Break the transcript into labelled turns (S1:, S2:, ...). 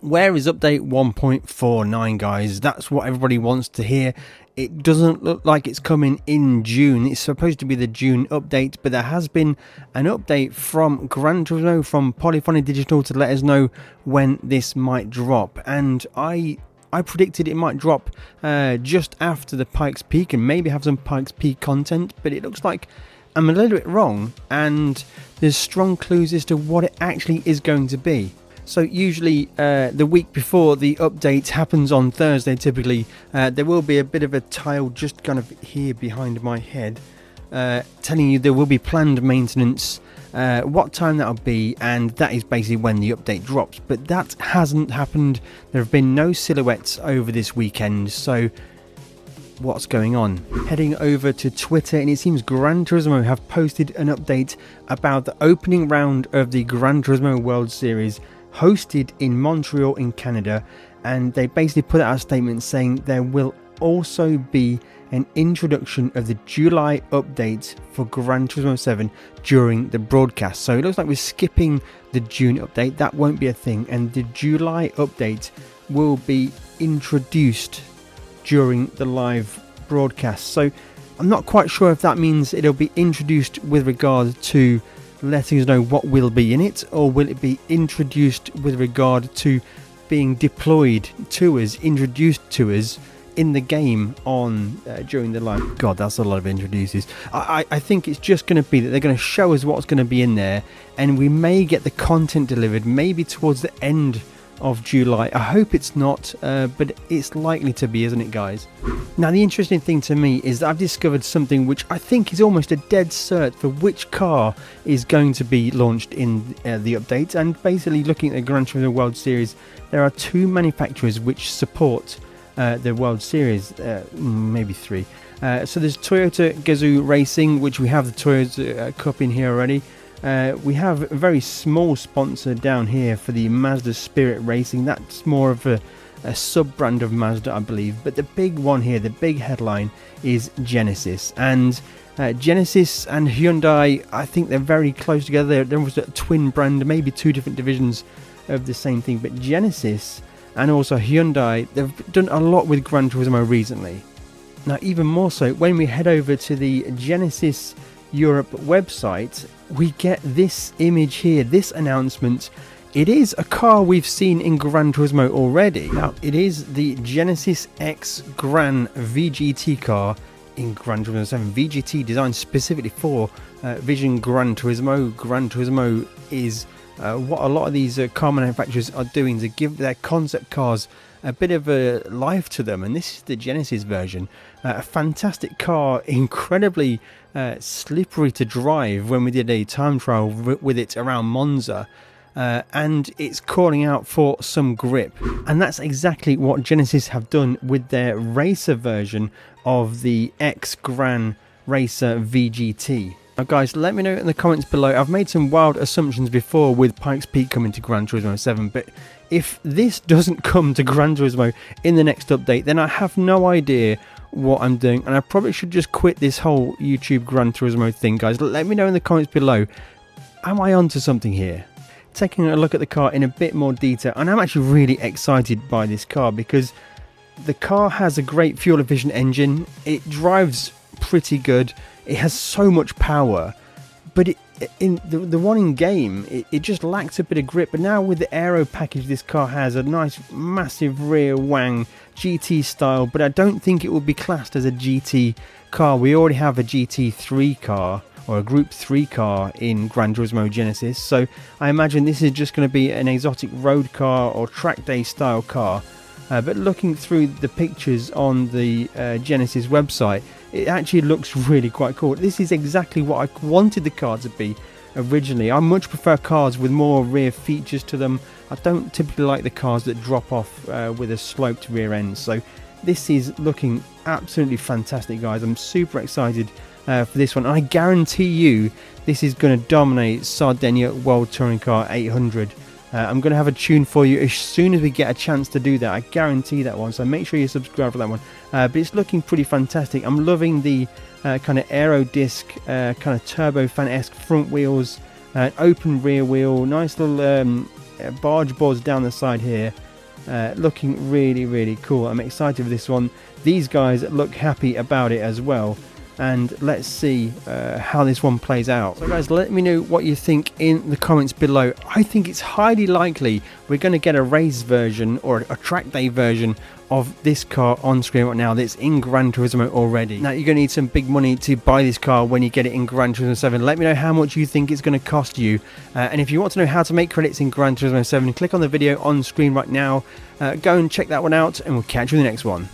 S1: Where is update 1.49, guys? That's what everybody wants to hear. It doesn't look like it's coming in June. It's supposed to be the June update, but there has been an update from Gran Turismo, from Polyphony Digital, to let us know when this might drop. And I predicted it might drop just after the Pikes Peak and maybe have some Pikes Peak content, but it looks like I'm a little bit wrong, and there's strong clues as to what it actually is going to be. So usually the week before the update happens on Thursday, typically, there will be a bit of a tile just kind of here behind my head telling you there will be planned maintenance, what time that'll be, and that is basically when the update drops. But that hasn't happened. There have been no silhouettes over this weekend, so what's going on? Heading over to Twitter, and it seems Gran Turismo have posted an update about the opening round of the Gran Turismo World Series hosted in Montreal in Canada, and they basically put out a statement saying there will also be an introduction of the July update for Gran Turismo 7 during the broadcast. So it looks like we're skipping the June update. That won't be a thing, and the July update will be introduced during the live broadcast. So I'm not quite sure if that means it'll be introduced with regard to letting us know what will be in it, or will it be introduced with regard to being deployed to us, introduced to us in the game on during the live. God, that's a lot of introduces. I think it's just going to be that they're going to show us what's going to be in there, and we may get the content delivered maybe towards the end of July. I hope it's not, but it's likely to be, isn't it, guys? Now, the interesting thing to me is that I've discovered something which I think is almost a dead cert for which car is going to be launched in the update. And basically, looking at the Gran Turismo World Series, there are two manufacturers which support the World Series, maybe three. So there's Toyota Gazoo Racing, which we have the Toyota Cup in here already. We have a very small sponsor down here for the Mazda Spirit Racing. That's more of a sub-brand of Mazda, I believe. But the big one here, the big headline, is Genesis. And Genesis and Hyundai, I think they're very close together. They're almost a twin brand, maybe two different divisions of the same thing. But Genesis and also Hyundai, they've done a lot with Gran Turismo recently. Now, even more so, when we head over to the Genesis Europe website, we get this image here, this announcement. It is a car we've seen in Gran Turismo already. Now, it is the Genesis X Gran VGT car in Gran Turismo 7. VGT designed specifically for Vision Gran Turismo. Gran Turismo is what a lot of these car manufacturers are doing to give their concept cars a bit of a life to them, and this is the Genesis version. A fantastic car, incredibly slippery to drive when we did a time trial with it around Monza, and it's calling out for some grip, and that's exactly what Genesis have done with their racer version of the X Gran Racer VGT. Now guys, let me know in the comments below. I've made some wild assumptions before with Pikes Peak coming to Gran Turismo 7, but if this doesn't come to Gran Turismo in the next update, then I have no idea what I'm doing, and I probably should just quit this whole YouTube Gran Turismo thing, guys. Let me know in the comments below. Am I onto something here? Taking a look at the car in a bit more detail, and I'm actually really excited by this car because the car has a great fuel efficient engine. It drives pretty good. It has so much power, but in the one in game, it just lacks a bit of grip. But now with the aero package this car has, a nice massive rear wang GT style, but I don't think it will be classed as a GT car. We already have a GT3 car, or a Group 3 car in Gran Turismo Genesis, so I imagine this is just going to be an exotic road car or track day style car. But looking through the pictures on the Genesis website, it actually looks really quite cool. This is exactly what I wanted the car to be originally. I much prefer cars with more rear features to them. I don't typically like the cars that drop off with a sloped rear end. So this is looking absolutely fantastic, guys. I'm super excited for this one. I guarantee you this is going to dominate Sardinia World Touring Car 800. I'm going to have a tune for you as soon as we get a chance to do that. I guarantee that one, so make sure you subscribe for that one. But it's looking pretty fantastic. I'm loving the kind of aero disc, kind of turbofan-esque front wheels, open rear wheel, nice little barge boards down the side here. Looking really cool. I'm excited for this one. These guys look happy about it as well, and let's see how this one plays out. So guys, let me know what you think in the comments below. I think it's highly likely we're going to get a race version or a track day version of this car on screen right now that's in Gran Turismo already. Now, you're going to need some big money to buy this car when you get it in Gran Turismo 7. Let me know how much you think it's going to cost you. And if you want to know how to make credits in Gran Turismo 7, click on the video on screen right now. Go and check that one out, and we'll catch you in the next one.